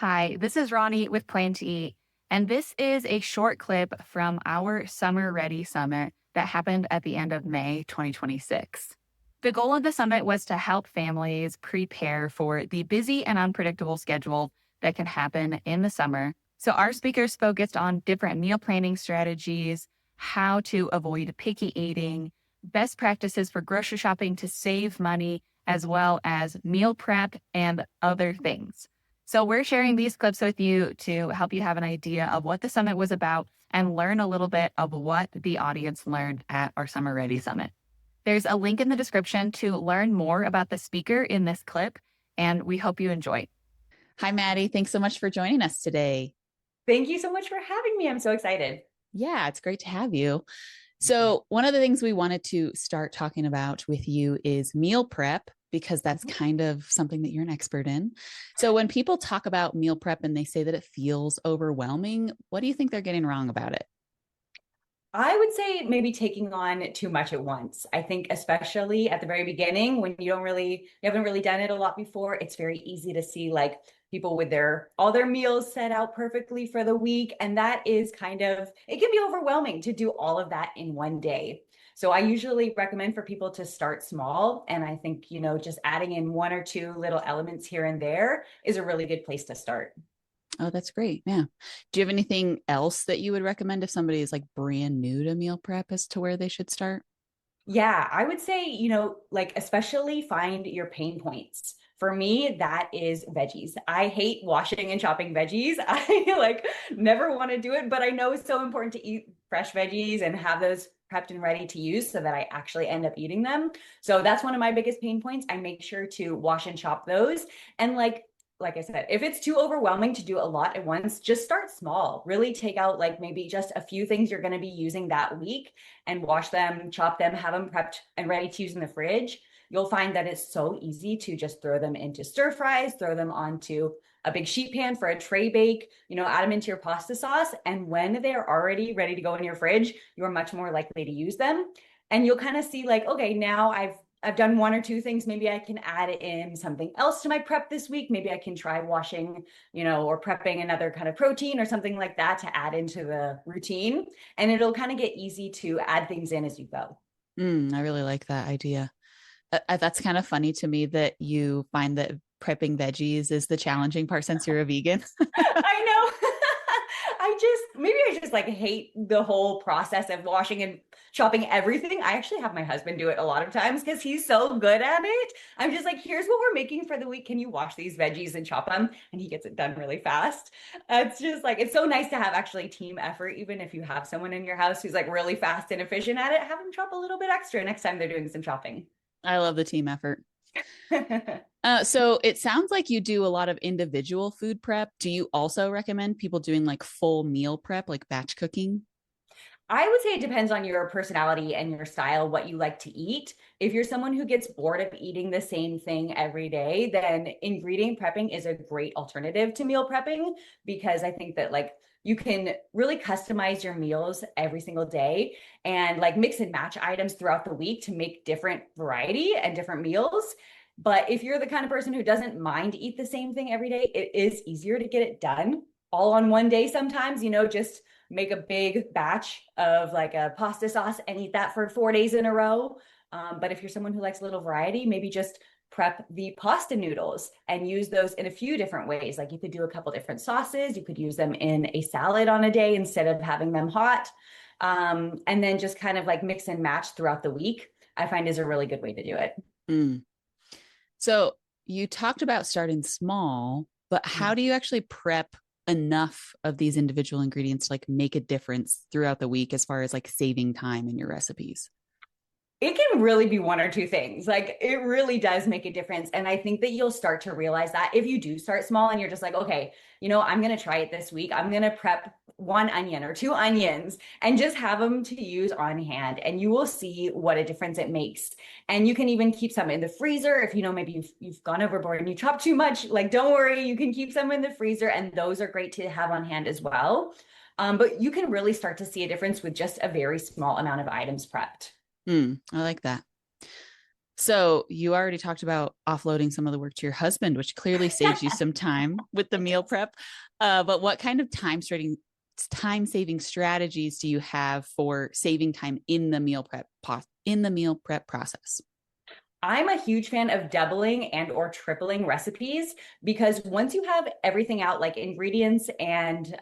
Hi, this is Ronnie with Plan to Eat, and this is a short clip from our Summer Ready Summit that happened at the end of May 2026. The goal of the summit was to help families prepare for the busy and unpredictable schedule that can happen in the summer. So, our speakers focused on different meal planning strategies, how to avoid picky eating, best practices for grocery shopping to save money, as well as meal prep and other things. So, we're sharing these clips with you to help you have an idea of what the summit was about and learn a little bit of what the audience learned at our Summer Ready Summit. There's a link in the description to learn more about the speaker in this clip, and we hope you enjoy. Hi, Maddie. Thanks so much for joining us today. Thank you so much for having me. I'm so excited. Yeah, it's great to have you. So, one of the things we wanted to start talking about with you is meal prep, because that's kind of something that you're an expert in. So, when people talk about meal prep and they say that it feels overwhelming, what do you think they're getting wrong about it? I would say maybe taking on too much at once. I think especially at the very beginning when you haven't really done it a lot before, it's very easy to see like people with their all their meals set out perfectly for the week. And that is it can be overwhelming to do all of that in one day. So I usually recommend for people to start small. And I think, just adding in one or two little elements here and there is a really good place to start. Oh, that's great. Yeah. Do you have anything else that you would recommend if somebody is like brand new to meal prep as to where they should start? Yeah, I would say, like especially find your pain points. For me, that is veggies. I hate washing and chopping veggies. I like never want to do it, but I know it's so important to eat fresh veggies and have those prepped and ready to use so that I actually end up eating them. So that's one of my biggest pain points. I make sure to wash and chop those. And like I said, if it's too overwhelming to do a lot at once, just start small. Really take out like maybe just a few things you're going to be using that week and wash them, chop them, have them prepped and ready to use in the fridge. You'll find that it's so easy to just throw them into stir fries, throw them onto a big sheet pan for a tray bake, add them into your pasta sauce. And when they're already ready to go in your fridge, you're much more likely to use them. And you'll kind of see like, okay, now I've done one or two things. Maybe I can add in something else to my prep this week. Maybe I can try washing, or prepping another kind of protein or something like that to add into the routine. And it'll kind of get easy to add things in as you go. I really like that idea. That's kind of funny to me that you find that prepping veggies is the challenging part since you're a vegan. I know. Maybe I just like hate the whole process of washing and chopping everything. I actually have my husband do it a lot of times because he's so good at it. I'm just like, here's what we're making for the week. Can you wash these veggies and chop them? And he gets it done really fast. It's just like, it's so nice to have actually team effort. Even if you have someone in your house who's like really fast and efficient at it, have them chop a little bit extra next time they're doing some chopping. I love the team effort. So it sounds like you do a lot of individual food prep. Do you also recommend people doing like full meal prep, like batch cooking? I would say it depends on your personality and your style, what you like to eat. If you're someone who gets bored of eating the same thing every day, then ingredient prepping is a great alternative to meal prepping because I think that like you can really customize your meals every single day and like mix and match items throughout the week to make different variety and different meals. But if you're the kind of person who doesn't mind to eat the same thing every day, it is easier to get it done all on one day sometimes, just make a big batch of like a pasta sauce and eat that for 4 days in a row. But if you're someone who likes a little variety, maybe just prep the pasta noodles and use those in a few different ways. Like you could do a couple different sauces. You could use them in a salad on a day instead of having them hot. And then just kind of like mix and match throughout the week, I find is a really good way to do it. Mm. So you talked about starting small, but how do you actually prep enough of these individual ingredients to like make a difference throughout the week as far as like saving time in your recipes? It can really be one or two things. Like it really does make a difference. And I think that you'll start to realize that if you do start small and you're just like, okay, I'm going to try it this week. I'm going to prep one onion or two onions and just have them to use on hand. And you will see what a difference it makes. And you can even keep some in the freezer. If maybe you've gone overboard and you chop too much, like don't worry, you can keep some in the freezer. And those are great to have on hand as well. But you can really start to see a difference with just a very small amount of items prepped. I like that. So you already talked about offloading some of the work to your husband, which clearly saves you some time with the meal prep. But what kind of time saving strategies do you have for saving time in the meal prep process? I'm a huge fan of doubling and or tripling recipes because once you have everything out, like ingredients and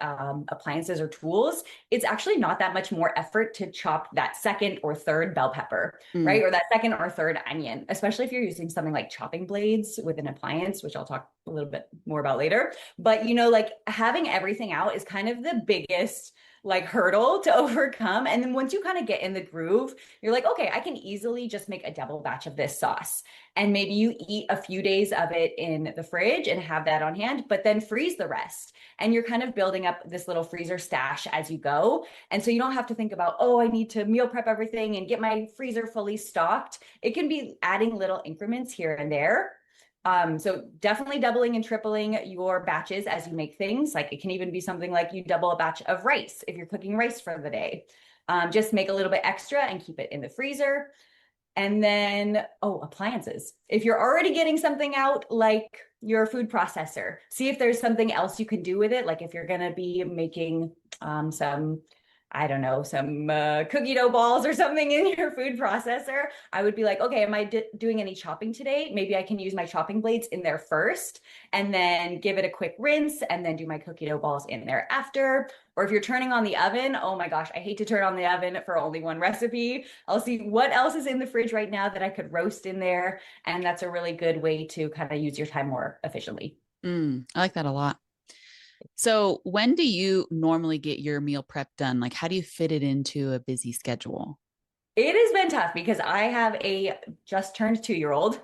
appliances or tools, it's actually not that much more effort to chop that second or third bell pepper, right? Mm. Or that second or third onion, especially if you're using something like chopping blades with an appliance, which I'll talk a little bit more about later. But like having everything out is kind of the biggest like hurdle to overcome. And then once you kind of get in the groove, you're like, okay, I can easily just make a double batch of this sauce. And maybe you eat a few days of it in the fridge and have that on hand, but then freeze the rest. And you're kind of building up this little freezer stash as you go. And so you don't have to think about, oh, I need to meal prep everything and get my freezer fully stocked. It can be adding little increments here and there. So definitely doubling and tripling your batches as you make things. Like it can even be something like you double a batch of rice if you're cooking rice for the day. Just make a little bit extra and keep it in the freezer. And then, oh, appliances. If you're already getting something out like your food processor, see if there's something else you can do with it. Like if you're going to be making some, I don't know, some cookie dough balls or something in your food processor, I would be like, okay, am I doing any chopping today? Maybe I can use my chopping blades in there first and then give it a quick rinse and then do my cookie dough balls in there after. Or if you're turning on the oven, oh my gosh, I hate to turn on the oven for only one recipe. I'll see what else is in the fridge right now that I could roast in there. And that's a really good way to kind of use your time more efficiently. I like that a lot. So when do you normally get your meal prep done? Like, how do you fit it into a busy schedule? It has been tough because I have a just turned 2-year-old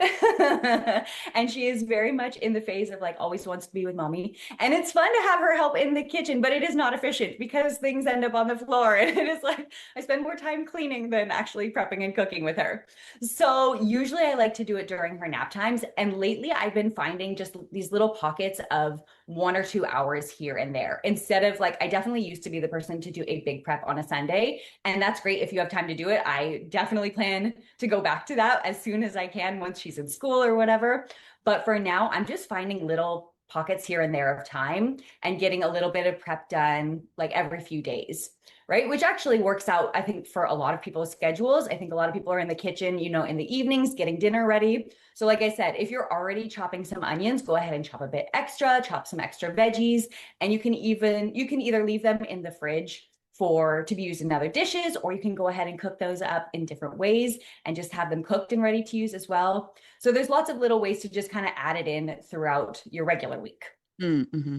and she is very much in the phase of like always wants to be with mommy. And it's fun to have her help in the kitchen, but it is not efficient because things end up on the floor. And it is like I spend more time cleaning than actually prepping and cooking with her. So usually I like to do it during her nap times. And lately I've been finding just these little pockets of 1 or 2 hours here and there instead of like, I definitely used to be the person to do a big prep on a Sunday. And that's great if you have time to do it. I definitely plan to go back to that as soon as I can once she's in school or whatever. But for now, I'm just finding little pockets here and there of time and getting a little bit of prep done like every few days, right? Which actually works out, I think, for a lot of people's schedules. I think a lot of people are in the kitchen, in the evenings, getting dinner ready. So like I said, if you're already chopping some onions, go ahead and chop a bit extra, chop some extra veggies, and you can either leave them in the fridge to be used in other dishes, or you can go ahead and cook those up in different ways and just have them cooked and ready to use as well. So there's lots of little ways to just kind of add it in throughout your regular week. Mm-hmm.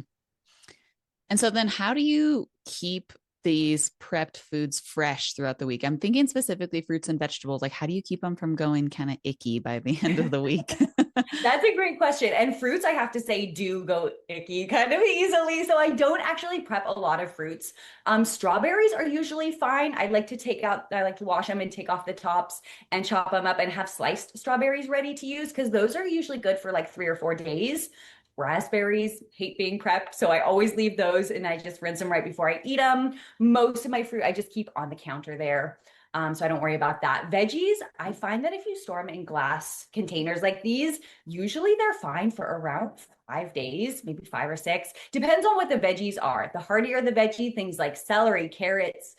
And so then how do you keep these prepped foods fresh throughout the week? I'm thinking specifically fruits and vegetables. Like, how do you keep them from going kind of icky by the end of the week? That's a great question. And fruits, I have to say, do go icky kind of easily. So I don't actually prep a lot of fruits. Strawberries are usually fine. I like to wash them and take off the tops and chop them up and have sliced strawberries ready to use because those are usually good for like 3 or 4 days. Raspberries, hate being prepped. So I always leave those and I just rinse them right before I eat them. Most of my fruit I just keep on the counter there. So I don't worry about that. Veggies, I find that if you store them in glass containers like these, usually they're fine for around 5 days, maybe 5 or 6. Depends on what the veggies are. The heartier the veggie, things like celery, carrots,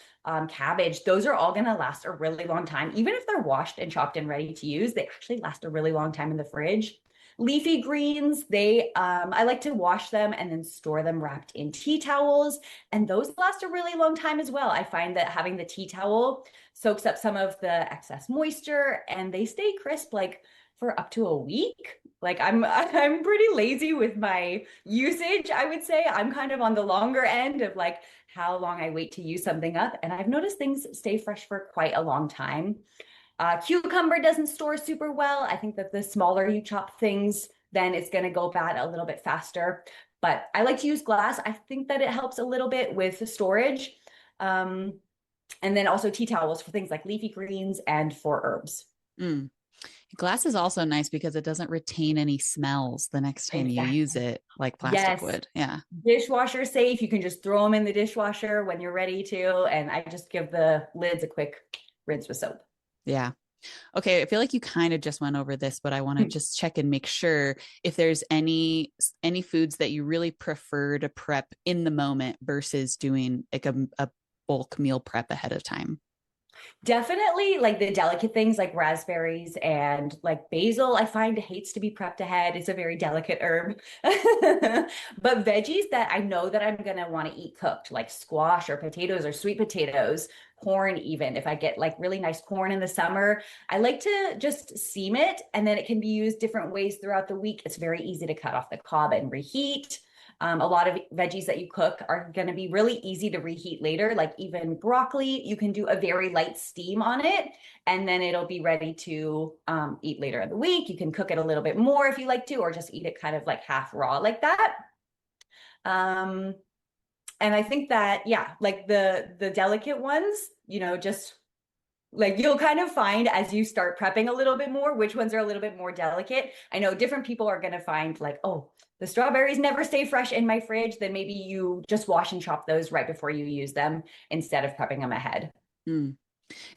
cabbage, those are all going to last a really long time. Even if they're washed and chopped and ready to use, they actually last a really long time in the fridge. Leafy greens, I like to wash them and then store them wrapped in tea towels. And those last a really long time as well. I find that having the tea towel soaks up some of the excess moisture and they stay crisp like for up to a week. Like I'm pretty lazy with my usage, I would say. I'm kind of on the longer end of like how long I wait to use something up. And I've noticed things stay fresh for quite a long time. Cucumber doesn't store super well. I think that the smaller you chop things, then it's going to go bad a little bit faster. But I like to use glass. I think that it helps a little bit with storage. And then also tea towels for things like leafy greens and for herbs. Mm. Glass is also nice because it doesn't retain any smells the next time you use it, like plastic would. Yeah. Dishwasher safe. You can just throw them in the dishwasher when you're ready to. And I just give the lids a quick rinse with soap. Yeah. Okay, I feel like you kind of just went over this, but I want to just check and make sure if there's any foods that you really prefer to prep in the moment versus doing like a bulk meal prep ahead of time. Definitely like the delicate things like raspberries and like basil, I find hates to be prepped ahead. It's a very delicate herb. But veggies that I know that I'm gonna want to eat cooked, like squash or potatoes or sweet potatoes, corn even. If I get like really nice corn in the summer, I like to just steam it and then it can be used different ways throughout the week. It's very easy to cut off the cob and reheat. A lot of veggies that you cook are going to be really easy to reheat later. Like even broccoli, you can do a very light steam on it, and then it'll be ready to eat later in the week. You can cook it a little bit more if you like to, or just eat it kind of like half raw like that. Um, and I think that, yeah, like the delicate ones, just like you'll kind of find as you start prepping a little bit more which ones are a little bit more delicate. I know different people are going to find like, oh, the strawberries never stay fresh in my fridge. Then maybe you just wash and chop those right before you use them instead of prepping them ahead. Mm.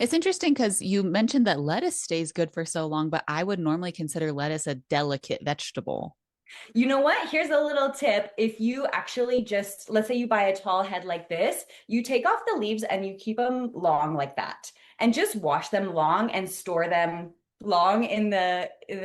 It's interesting because you mentioned that lettuce stays good for so long, but I would normally consider lettuce a delicate vegetable. You know what? Here's a little tip. If you actually just, let's say you buy a tall head like this, you take off the leaves and you keep them long like that and just wash them long and store them long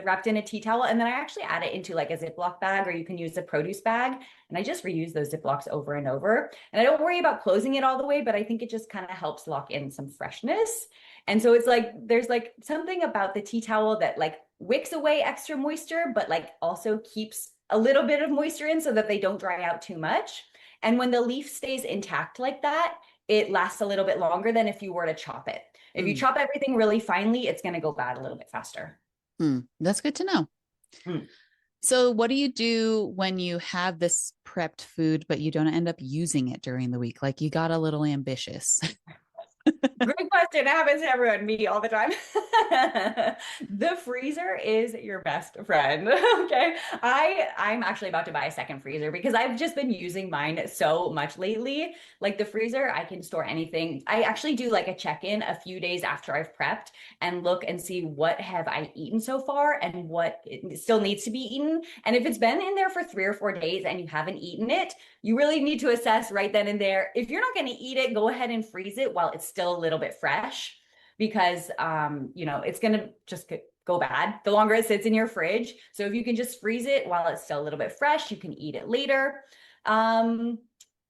wrapped in a tea towel. And then I actually add it into like a Ziploc bag, or you can use a produce bag. And I just reuse those Ziplocs over and over. And I don't worry about closing it all the way, but I think it just kind of helps lock in some freshness. And so it's like there's like something about the tea towel that like wicks away extra moisture, but like also keeps a little bit of moisture in so that they don't dry out too much. And when the leaf stays intact like that, it lasts a little bit longer than if you were to chop it. If you Mm. chop everything really finely, it's going to go bad a little bit faster. Mm. That's good to know. Mm. So, what do you do when you have this prepped food, but you don't end up using it during the week? Like you got a little ambitious. Great question. It happens to everyone, me all the time. The freezer is your best friend. Okay. I'm actually about to buy a second freezer because I've just been using mine so much lately. Like the freezer, I can store anything. I actually do like a check-in a few days after I've prepped and look and see what have I eaten so far and what it still needs to be eaten. And if it's been in there for 3 or 4 days and you haven't eaten it, you really need to assess right then and there. If you're not going to eat it, go ahead and freeze it while it's still a little bit fresh because it's going to just go bad the longer it sits in your fridge. So if you can just freeze it while it's still a little bit fresh, you can eat it later.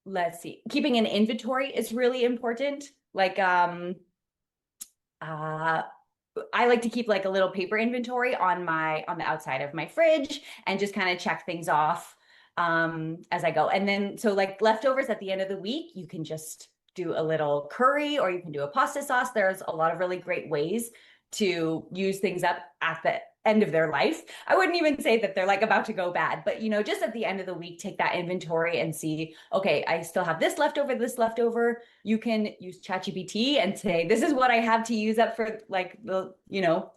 Let's see. Keeping an inventory is really important. Like I like to keep like a little paper inventory on the outside of my fridge and just kind of check things off as I go. And then so like leftovers at the end of the week, you can just do a little curry or you can do a pasta sauce. There's a lot of really great ways to use things up at the end of their life. I wouldn't even say that they're like about to go bad, but just at the end of the week, take that inventory and see, okay, I still have this leftover, this leftover. You can use ChatGPT and say, this is what I have to use up for like the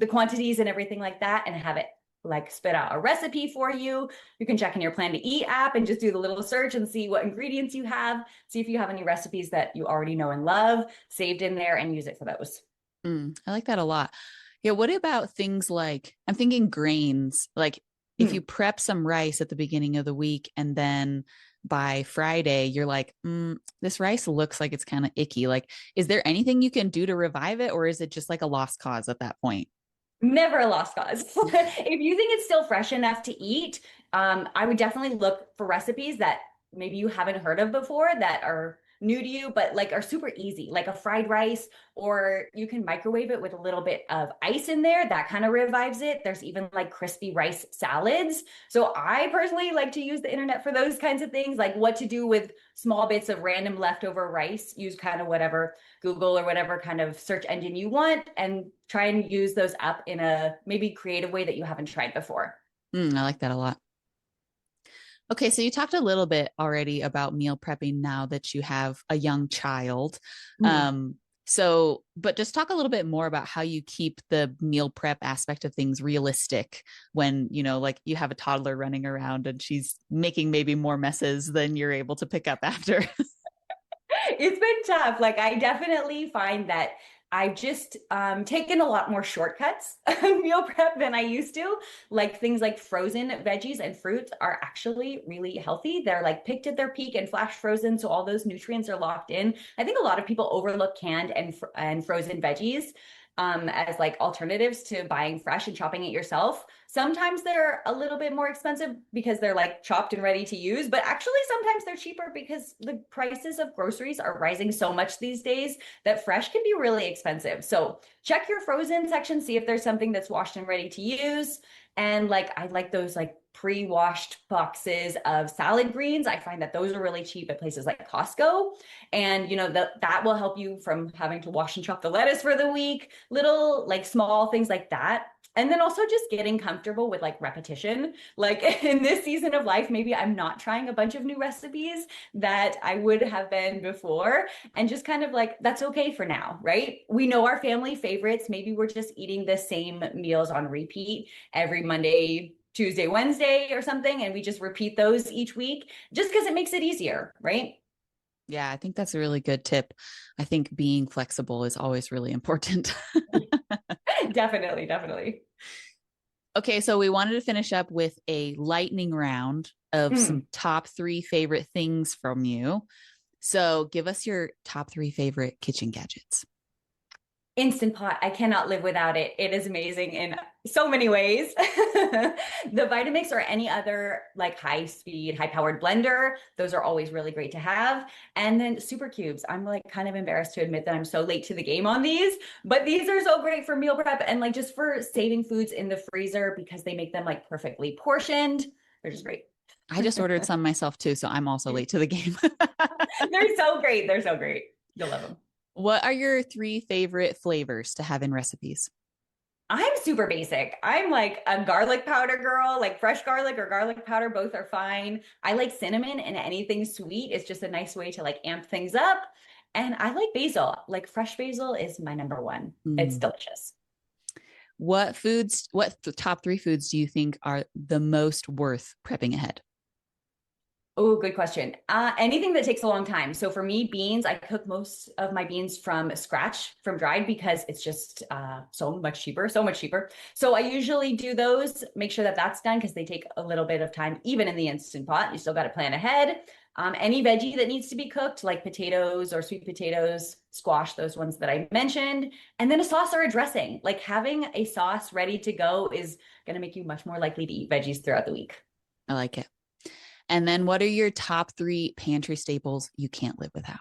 quantities and everything like that, and have it like spit out a recipe for you. You can check in your Plan to Eat app and just do the little search and see what ingredients you have. See if you have any recipes that you already know and love saved in there and use it for those. I like that a lot. Yeah. What about things like, I'm thinking grains, like if you prep some rice at the beginning of the week and then by Friday, you're like, this rice looks like it's kind of icky. Like, is there anything you can do to revive it? Or is it just like a lost cause at that point? Never a lost cause. If you think it's still fresh enough to eat, I would definitely look for recipes that maybe you haven't heard of before that are new to you, but like are super easy, like a fried rice, or you can microwave it with a little bit of ice in there. That kind of revives it. There's even like crispy rice salads. So I personally like to use the internet for those kinds of things, like what to do with small bits of random leftover rice. Use kind of whatever Google or whatever kind of search engine you want and try and use those up in a maybe creative way that you haven't tried before. I like that a lot. Okay, so you talked a little bit already about meal prepping now that you have a young child. Mm. But just talk a little bit more about how you keep the meal prep aspect of things realistic when, like you have a toddler running around and she's making maybe more messes than you're able to pick up after. It's been tough. Like I definitely find that I've just taken a lot more shortcuts meal prep than I used to. Like things like frozen veggies and fruits are actually really healthy. They're like picked at their peak and flash frozen, so all those nutrients are locked in. I think a lot of people overlook canned and frozen veggies as like alternatives to buying fresh and chopping it yourself. Sometimes they're a little bit more expensive because they're like chopped and ready to use, but actually sometimes they're cheaper because the prices of groceries are rising so much these days that fresh can be really expensive. So check your frozen section, see if there's something that's washed and ready to use. And like I like those like pre-washed boxes of salad greens. I find that those are really cheap at places like Costco. And you know, that will help you from having to wash and chop the lettuce for the week, little like small things like that. And then also just getting comfortable with like repetition. Like in this season of life, maybe I'm not trying a bunch of new recipes that I would have been before, and just kind of like, that's okay for now, right? We know our family favorites. Maybe we're just eating the same meals on repeat every Monday, Tuesday, Wednesday, or something. And we just repeat those each week just because it makes it easier, right? Yeah, I think that's a really good tip. I think being flexible is always really important. Definitely, definitely. Okay, so we wanted to finish up with a lightning round of some top 3 favorite things from you. So give us your top 3 favorite kitchen gadgets. Instant Pot, I cannot live without it. It is amazing in so many ways. The Vitamix or any other like high speed, high powered blender, those are always really great to have. And then Super Cubes. I'm like kind of embarrassed to admit that I'm so late to the game on these, but these are so great for meal prep and like just for saving foods in the freezer because they make them like perfectly portioned. They're just great. I just ordered some myself too, so I'm also late to the game. They're so great. They're so great. You'll love them. What are your 3 favorite flavors to have in recipes? I'm super basic. I'm like a garlic powder girl, like fresh garlic or garlic powder, both are fine. I like cinnamon and anything sweet. It's just a nice way to like amp things up. And I like basil. Like fresh basil is my number one. It's Mm. delicious. What the top 3 foods do you think are the most worth prepping ahead? Oh, good question. Anything that takes a long time. So for me, beans, I cook most of my beans from scratch, from dried, because it's just so much cheaper, so much cheaper. So I usually do those, make sure that that's done because they take a little bit of time, even in the Instant Pot. You still got to plan ahead. Any veggie that needs to be cooked, like potatoes or sweet potatoes, squash, those ones that I mentioned, and then a sauce or a dressing. Like having a sauce ready to go is going to make you much more likely to eat veggies throughout the week. I like it. And then what are your top 3 pantry staples you can't live without?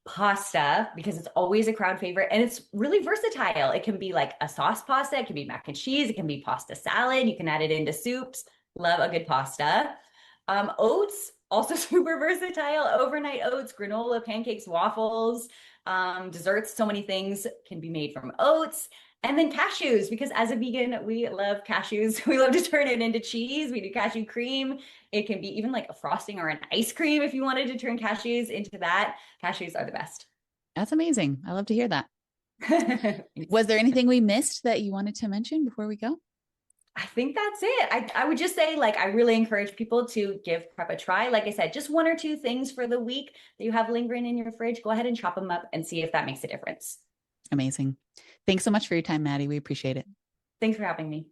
Pasta, because it's always a crowd favorite and it's really versatile. It can be like a sauce pasta, it can be mac and cheese, it can be pasta salad, you can add it into soups. Love a good pasta. Oats, also super versatile. Overnight oats, granola, pancakes, waffles, desserts, so many things can be made from oats. And then cashews, because as a vegan, we love cashews. We love to turn it into cheese. We do cashew cream. It can be even like a frosting or an ice cream if you wanted to turn cashews into that. Cashews are the best. That's amazing. I love to hear that. Was there anything we missed that you wanted to mention before we go? I think that's it. I would just say, like, I really encourage people to give prep a try. Like I said, just 1 or 2 things for the week that you have lingering in your fridge. Go ahead and chop them up and see if that makes a difference. Amazing. Thanks so much for your time, Maddie. We appreciate it. Thanks for having me.